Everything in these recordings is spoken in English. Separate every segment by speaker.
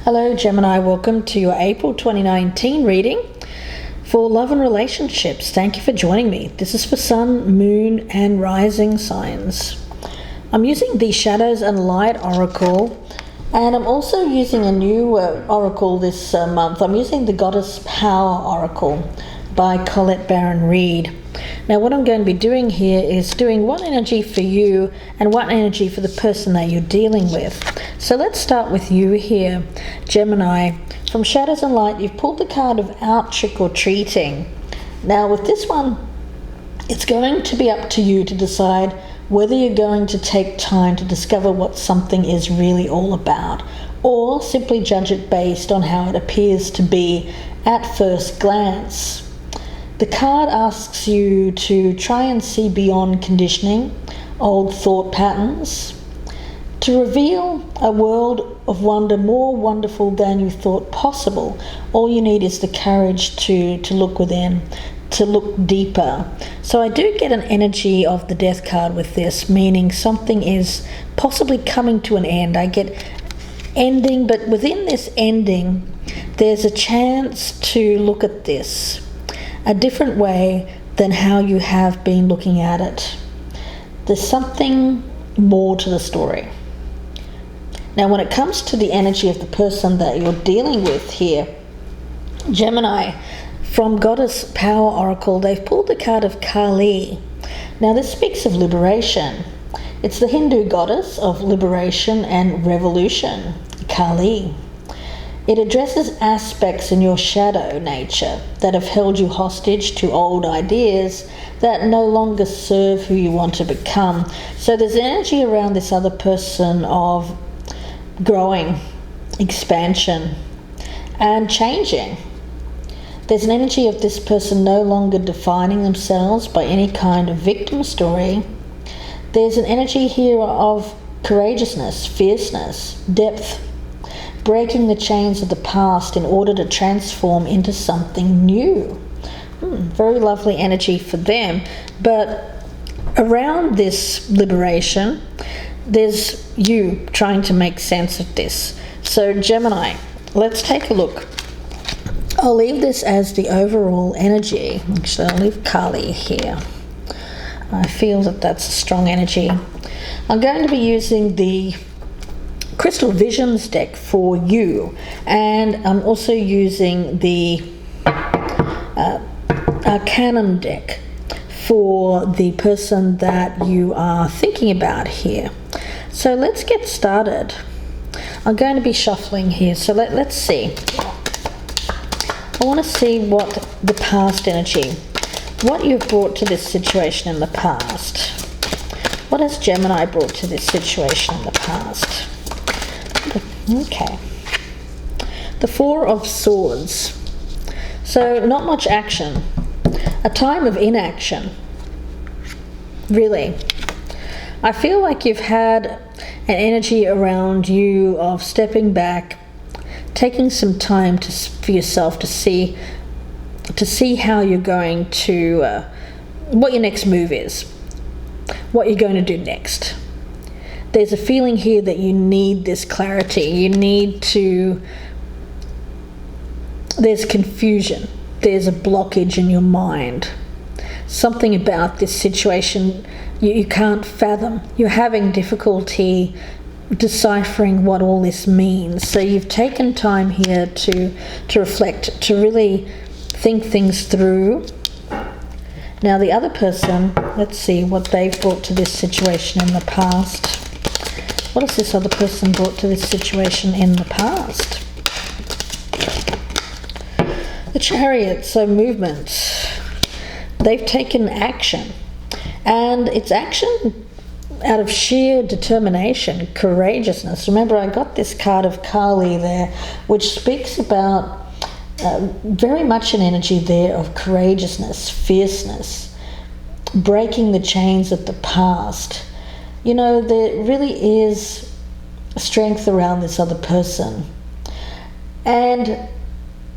Speaker 1: Hello Gemini, welcome to your April 2019 reading for love and relationships. Thank you for joining me. This is for Sun, Moon and Rising signs. I'm using the Shadows and Light Oracle, and I'm also using a new oracle this month. I'm using the Goddess Power Oracle by Colette Baron-Reid. Now what I'm going to be doing here is doing one energy for you and one energy for the person that you're dealing with. So let's start with you here, Gemini. From Shadows and Light, you've pulled the card of out, trick or treating. Now with this one, it's going to be up to you to decide whether you're going to take time to discover what something is really all about, or simply judge it based on how it appears to be at first glance. The card asks you to try and see beyond conditioning, old thought patterns, to reveal a world of wonder more wonderful than you thought possible. All you need is the courage to look within, to look deeper. So I do get an energy of the Death card with this, meaning something is possibly coming to an end. I get ending, but within this ending, there's a chance to look at this a different way than how you have been looking at it. There's something more to the story. Now when it comes to the energy of the person that you're dealing with here, Gemini, from Goddess Power Oracle, they've pulled the card of Kali. Now this speaks of liberation. It's the Hindu goddess of liberation and revolution, Kali. It addresses aspects in your shadow nature that have held you hostage to old ideas that no longer serve who you want to become. So there's energy around this other person of growing, expansion, and changing. There's an energy of this person no longer defining themselves by any kind of victim story. There's an energy here of courageousness, fierceness, depth, breaking the chains of the past in order to transform into something new. Very lovely energy for them. But around this liberation, there's you trying to make sense of this. So Gemini, let's take a look. I'll leave this as the overall energy. Actually, I'll leave Kali here. I feel that that's a strong energy. I'm going to be using the Crystal Visions deck for you, and I'm also using the Arcanum deck for the person that you are thinking about here. So let's get started. I'm going to be shuffling here, so let's see. I want to see what the past energy, what you've brought to this situation in the past. What has Gemini brought to this situation in the past? Okay. The Four of Swords. So not much action. A time of inaction. Really. I feel like you've had an energy around you of stepping back, taking some time for yourself to see how you're going to, what your next move is, what you're going to do next. There's a feeling here that you need this clarity. You need to, there's confusion. There's a blockage in your mind. Something about this situation you can't fathom. You're having difficulty deciphering what all this means. So you've taken time here to reflect, to really think things through. Now the other person, let's see what they've brought to this situation in the past. What has this other person brought to this situation in the past? The Chariot, so movement. They've taken action. And it's action out of sheer determination, courageousness. Remember, I got this card of Kali there, which speaks about very much an energy there of courageousness, fierceness, breaking the chains of the past. You know, there really is strength around this other person. And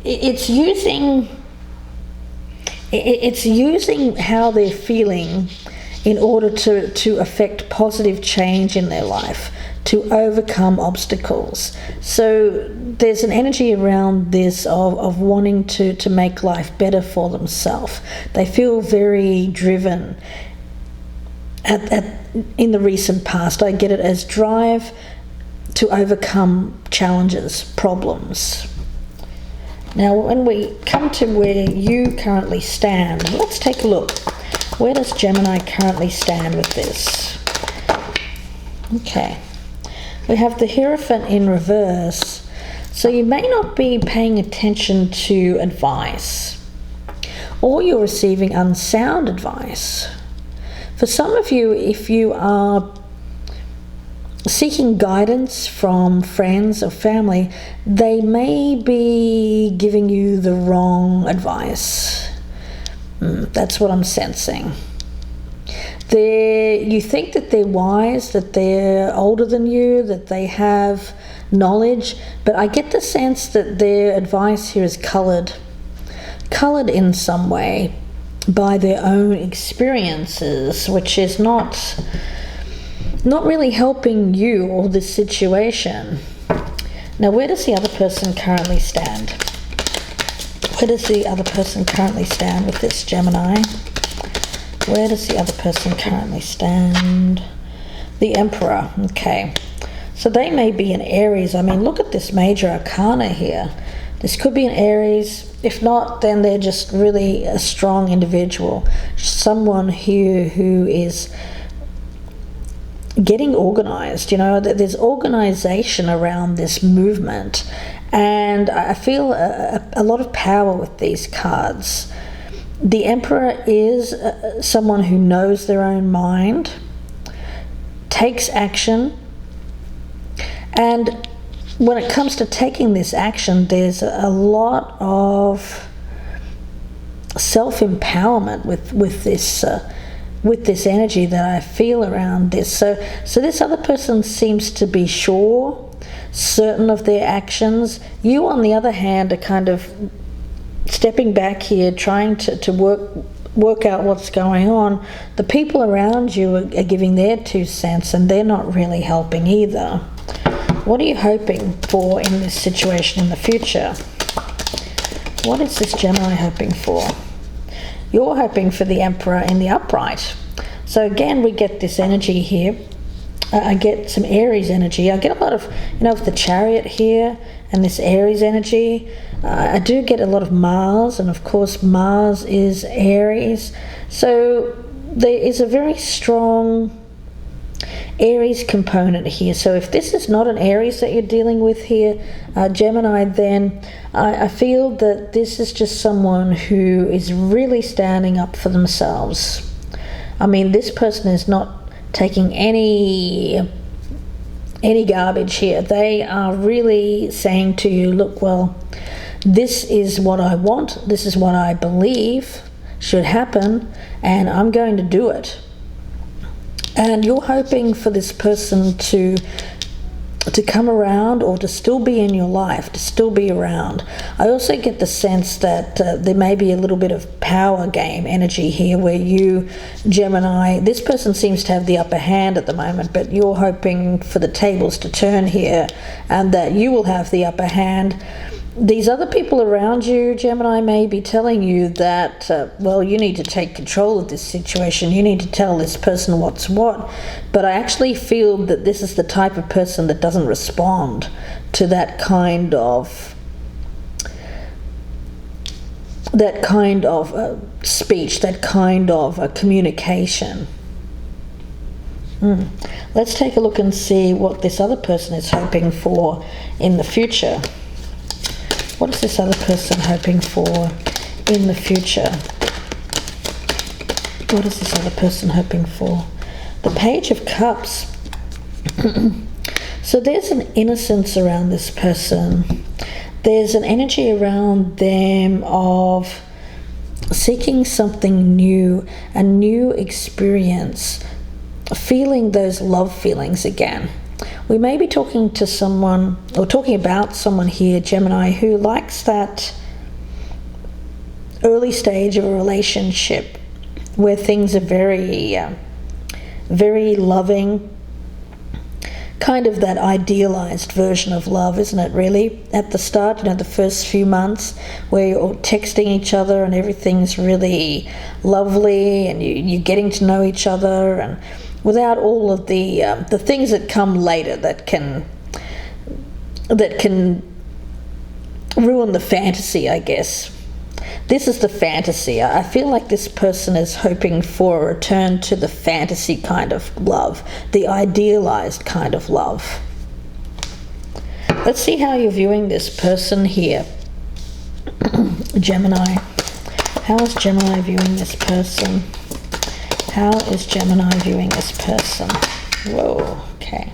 Speaker 1: it's using how they're feeling in order to affect positive change in their life, to overcome obstacles. So there's an energy around this of wanting to make life better for themselves. They feel very driven in the recent past. I get it as drive to overcome challenges, problems. Now, when we come to where you currently stand, let's take a look. Where does Gemini currently stand with this? Okay. We have the Hierophant in reverse. So you may not be paying attention to advice, or you're receiving unsound advice. For some of you, if you are seeking guidance from friends or family, they may be giving you the wrong advice. That's what I'm sensing. You think that they're wise, that they're older than you, that they have knowledge, but I get the sense that their advice here is coloured in some way by their own experiences, which is not really helping you or this situation. Now, where does the other person currently stand? Where does the other person currently stand with this, Gemini? Where does the other person currently stand? The Emperor. Okay. So they may be in Aries. I mean, look at this major arcana here. This could be an Aries. If not, then they're just really a strong individual. Someone here who is getting organized. You know, there's organization around this movement. And I feel a lot of power with these cards. The Emperor is someone who knows their own mind, takes action, and when it comes to taking this action, there's a lot of self-empowerment with this energy that I feel around this. So this other person seems to be sure, certain of their actions. You, on the other hand, are kind of stepping back here, trying to work out what's going on. The people around you are giving their 2 cents, and they're not really helping either. What are you hoping for in this situation in the future? What is this Gemini hoping for? You're hoping for the Emperor in the upright. So again, we get this energy here. I get some Aries energy. I get a lot of, with the Chariot here and this Aries energy. I do get a lot of Mars, and of course Mars is Aries. So there is a very strong Aries component here. So if this is not an Aries that you're dealing with here, Gemini, then I feel that this is just someone who is really standing up for themselves. I mean, this person is not taking any garbage here. They are really saying to you, look, well, this is what I want, this is what I believe should happen, and I'm going to do it. And you're hoping for this person to come around, or to still be in your life, to still be around. I also get the sense that there may be a little bit of power game energy here, where you, Gemini, this person seems to have the upper hand at the moment, but you're hoping for the tables to turn here and that you will have the upper hand. These other people around you, Gemini, may be telling you that, well, you need to take control of this situation. You need to tell this person what's what. But I actually feel that this is the type of person that doesn't respond to that kind of speech, that kind of communication. Let's take a look and see what this other person is hoping for in the future. What is this other person hoping for in the future? What is this other person hoping for? The Page of Cups. So there's an innocence around this person. There's an energy around them of seeking something new, a new experience, feeling those love feelings again. We may be talking to someone, or talking about someone here, Gemini, who likes that early stage of a relationship where things are very, very loving, kind of that idealized version of love, isn't it, really? At the start, the first few months where you're all texting each other and everything's really lovely and you're getting to know each other, and without all of the things that come later that can ruin the fantasy, I guess. This is the fantasy. I feel like this person is hoping for a return to the fantasy kind of love, the idealized kind of love. Let's see how you're viewing this person here. Gemini. How is Gemini viewing this person? How is Gemini viewing this person? Whoa, okay.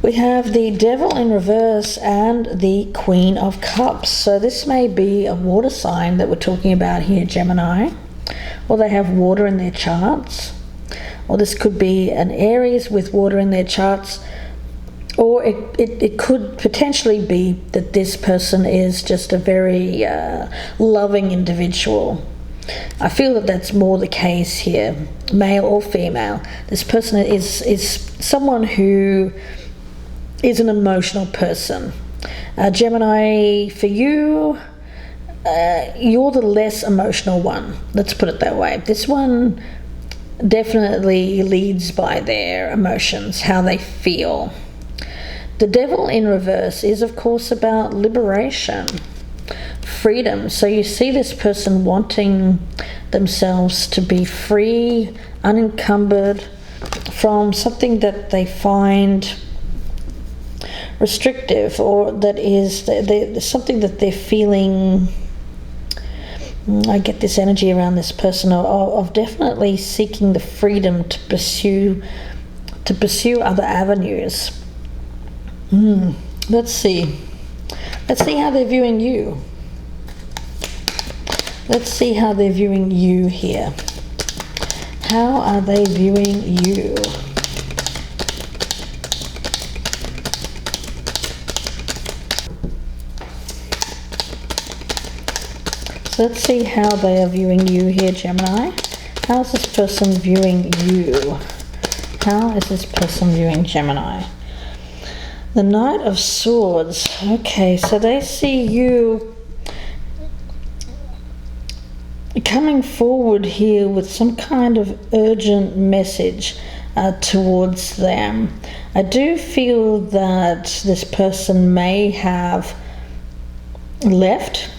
Speaker 1: We have the Devil in reverse and the Queen of Cups. So this may be a water sign that we're talking about here, Gemini. Or they have water in their charts. Or this could be an Aries with water in their charts. Or it could potentially be that this person is just a very loving individual. I feel that that's more the case here, male or female. This person is someone who is an emotional person. Gemini, for you, you're the less emotional one. Let's put it that way. This one definitely leads by their emotions, how they feel. The Devil in reverse is, of course, about liberation, freedom. So you see this person wanting themselves to be free, unencumbered from something that they find restrictive, or that is something that they're feeling. I get this energy around this person of definitely seeking the freedom to pursue other avenues. Let's see how they're viewing you. Let's see how they're viewing you here. How are they viewing you? So let's see how they are viewing you here, Gemini. How is this person viewing you? How is this person viewing Gemini? The Knight of Swords. Okay, so they see you coming forward here with some kind of urgent message towards them. I do feel that this person may have left,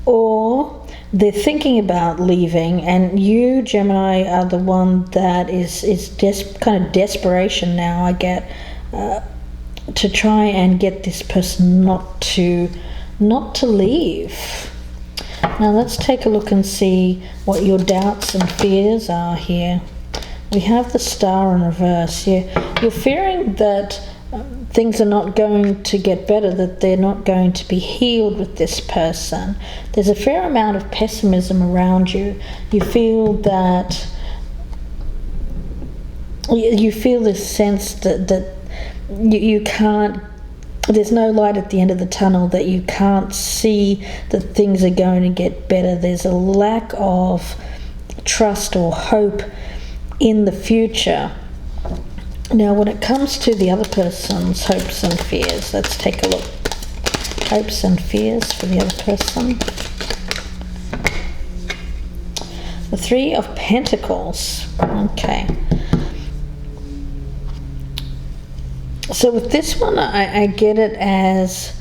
Speaker 1: or they're thinking about leaving, and you, Gemini, are the one that is kind of desperation now, I get, to try and get this person not to leave. Now let's take a look and see what your doubts and fears are here. We have the Star in reverse here. You're fearing that things are not going to get better, that they're not going to be healed with this person. There's a fair amount of pessimism around you. You feel that you feel this sense that you can't, there's no light at the end of the tunnel, that you can't see that things are going to get better. There's a lack of trust or hope in the future. Now, when it comes to the other person's hopes and fears, let's take a look. Hopes and fears for the other person. The Three of Pentacles. Okay. So with this one, I get it as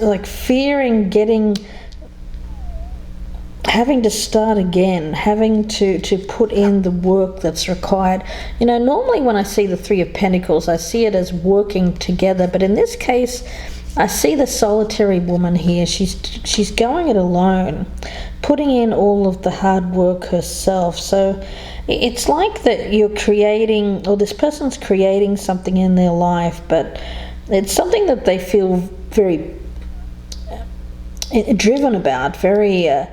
Speaker 1: like fearing having to start again, having to put in the work that's required. Normally when I see the Three of Pentacles, I see it as working together, but in this case, I see the solitary woman here. She's going it alone, putting in all of the hard work herself. So it's like that you're creating, or this person's creating something in their life, but it's something that they feel very driven about, very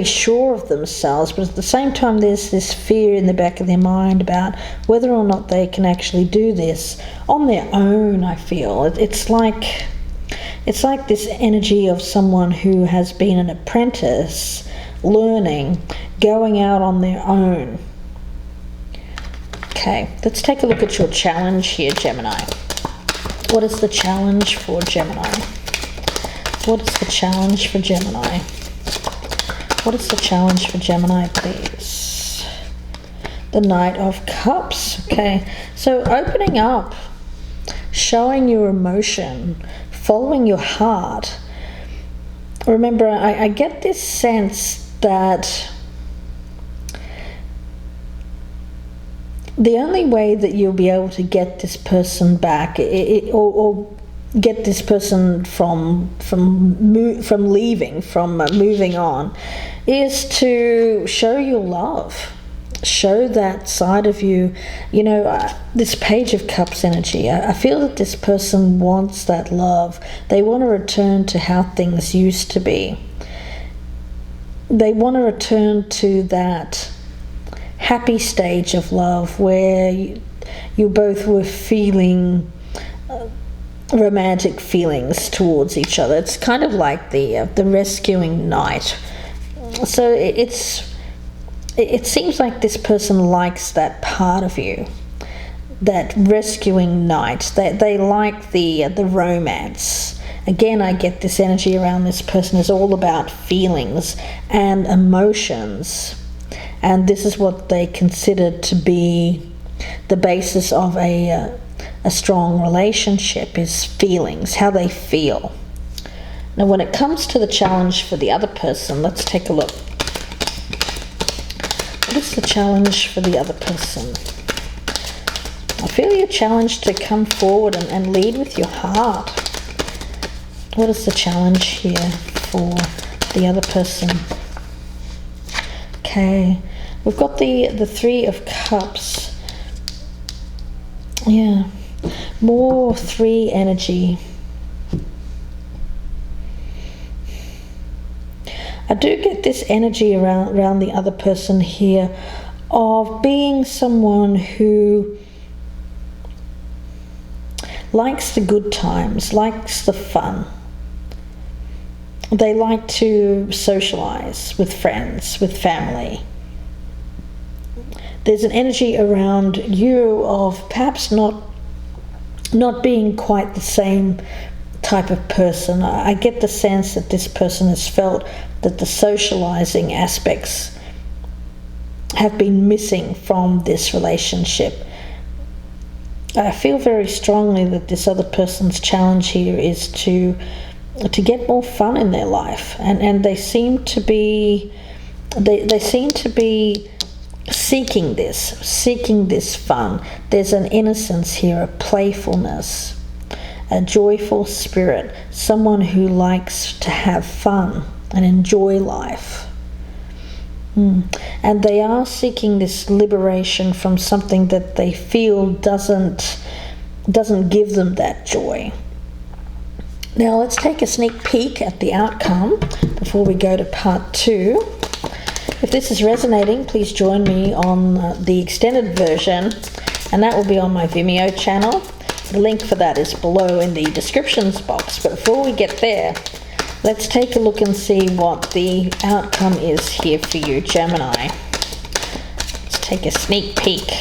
Speaker 1: sure of themselves, but at the same time there's this fear in the back of their mind about whether or not they can actually do this on their own. I feel it's like It's like this energy of someone who has been an apprentice, learning, going out on their own. Okay, let's take a look at your challenge here, Gemini. What is the challenge for Gemini? What is the challenge for Gemini? What is the challenge for Gemini, please? The Knight of Cups. Okay, so opening up, showing your emotion, following your heart. Remember, I get this sense that the only way that you'll be able to get this person back, or get this person from leaving, from moving on, is to show your love. Show that side of you. You know, this Page of Cups energy, I feel that this person wants that love. They want to return to how things used to be. They want to return to that happy stage of love where you both were feeling romantic feelings towards each other. It's kind of like the rescuing knight. So it seems like this person likes that part of you, that rescuing knight. They like the romance. Again, I get this energy around this person is all about feelings and emotions. And this is what they consider to be the basis of a strong relationship, is feelings, how they feel. Now, when it comes to the challenge for the other person, let's take a look. What is the challenge for the other person? I feel you're challenged to come forward and lead with your heart. What is the challenge here for the other person? Okay, we've got the Three of Cups. Yeah, more 3 energy. I do get this energy around the other person here of being someone who likes the good times, likes the fun. They like to socialize with friends, with family. There's an energy around you of perhaps not being quite the same type of person. I get the sense that this person has felt that the socializing aspects have been missing from this relationship. I feel very strongly that this other person's challenge here is to get more fun in their life, and they seem to be seeking this fun. There's an innocence here, a playfulness, a joyful spirit, someone who likes to have fun and enjoy life. And they are seeking this liberation from something that they feel doesn't give them that joy. Now let's take a sneak peek at the outcome before we go to part 2. If this is resonating, please join me on the extended version, and that will be on my Vimeo channel. The link for that is below in the descriptions box. But before we get there, let's take a look and see what the outcome is here for you, Gemini. Let's take a sneak peek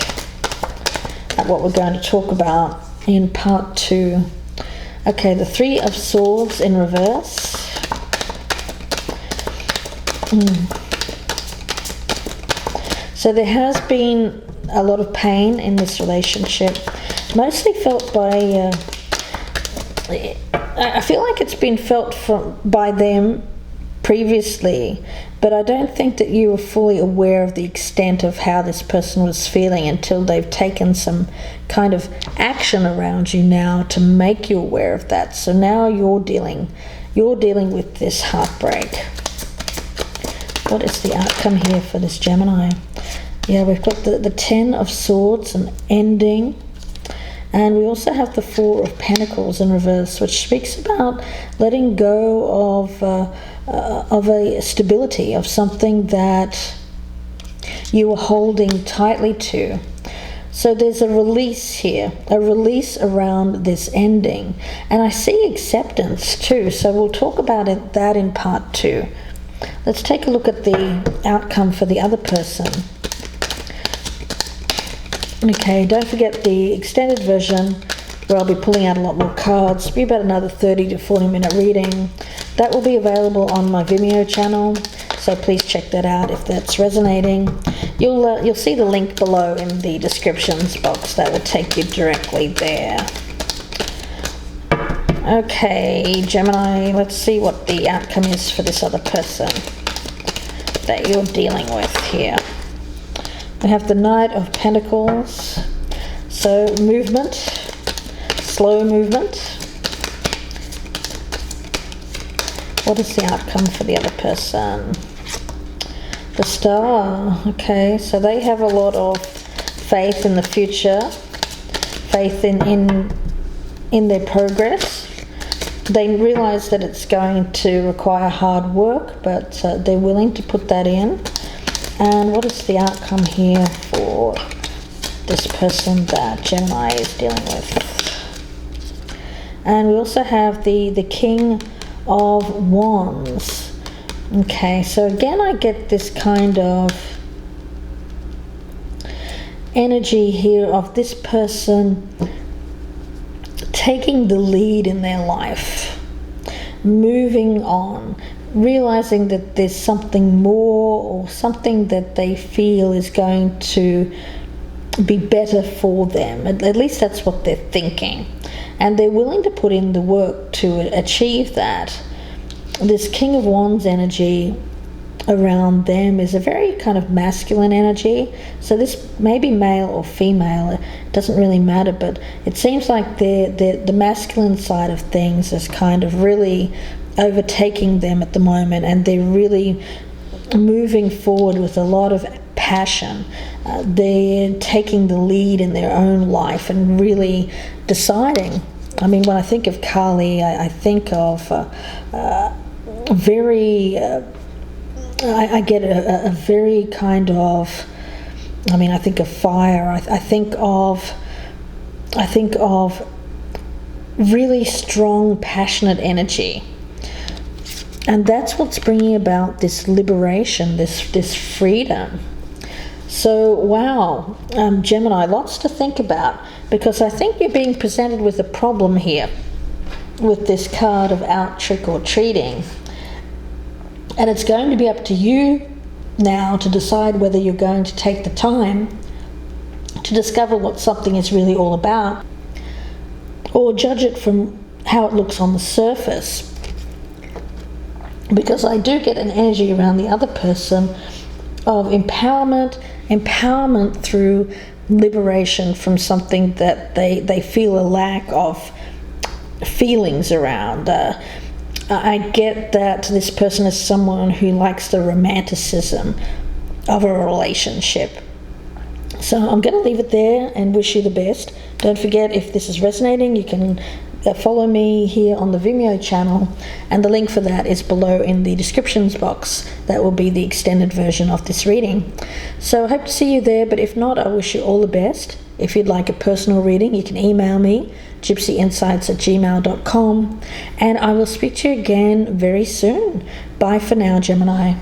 Speaker 1: at what we're going to talk about in part 2. Okay, the 3 of Swords in reverse. So there has been a lot of pain in this relationship, mostly felt by, I feel like it's been felt by them previously, but I don't think that you were fully aware of the extent of how this person was feeling until they've taken some kind of action around you now to make you aware of that. So now you're dealing with this heartbreak. What is the outcome here for this Gemini? Yeah, we've got the 10 of Swords, an ending. And we also have the 4 of Pentacles in reverse, which speaks about letting go of a stability, of something that you were holding tightly to. So there's a release here, a release around this ending. And I see acceptance too, so we'll talk about that in part 2. Let's take a look at the outcome for the other person. Okay, don't forget the extended version where I'll be pulling out a lot more cards. It'll be about another 30 to 40 minute reading. That will be available on my Vimeo channel, so please check that out if that's resonating. You'll see the link below in the descriptions box. That will take you directly there. Okay, Gemini, let's see what the outcome is for this other person that you're dealing with here. We have the Knight of Pentacles, so movement, slow movement. What is the outcome for the other person? The Star. Okay, so they have a lot of faith in the future, faith in their progress. They realize that it's going to require hard work, but they're willing to put that in. And what is the outcome here for this person that Gemini is dealing with? And we also have the King of Wands. Okay, so again I get this kind of energy here of this person taking the lead in their life, moving on, realizing that there's something more or something that they feel is going to be better for them. At least that's what they're thinking. And they're willing to put in the work to achieve that. This King of Wands energy around them is a very kind of masculine energy. So this may be male or female, it doesn't really matter, but it seems like the masculine side of things is kind of really overtaking them at the moment, and they're really moving forward with a lot of passion. They're taking the lead in their own life and really deciding. I mean, when I think of Kali, I think of I get a very kind of, I mean, I think of fire. I think of really strong, passionate energy. And that's what's bringing about this liberation, this freedom. So, wow, Gemini, lots to think about, because I think you're being presented with a problem here with this card of out trick or treating. And it's going to be up to you now to decide whether you're going to take the time to discover what something is really all about, or judge it from how it looks on the surface. Because I do get an energy around the other person of empowerment through liberation from something that they feel a lack of feelings around. I get that this person is someone who likes the romanticism of a relationship. So I'm going to leave it there and wish you the best. Don't forget, if this is resonating, you can follow me here on the Vimeo channel, and the link for that is below in the descriptions box. That will be the extended version of this reading. So I hope to see you there, but if not, I wish you all the best. If you'd like a personal reading, you can email me, gypsyinsights@gmail.com, and I will speak to you again very soon. Bye for now, Gemini.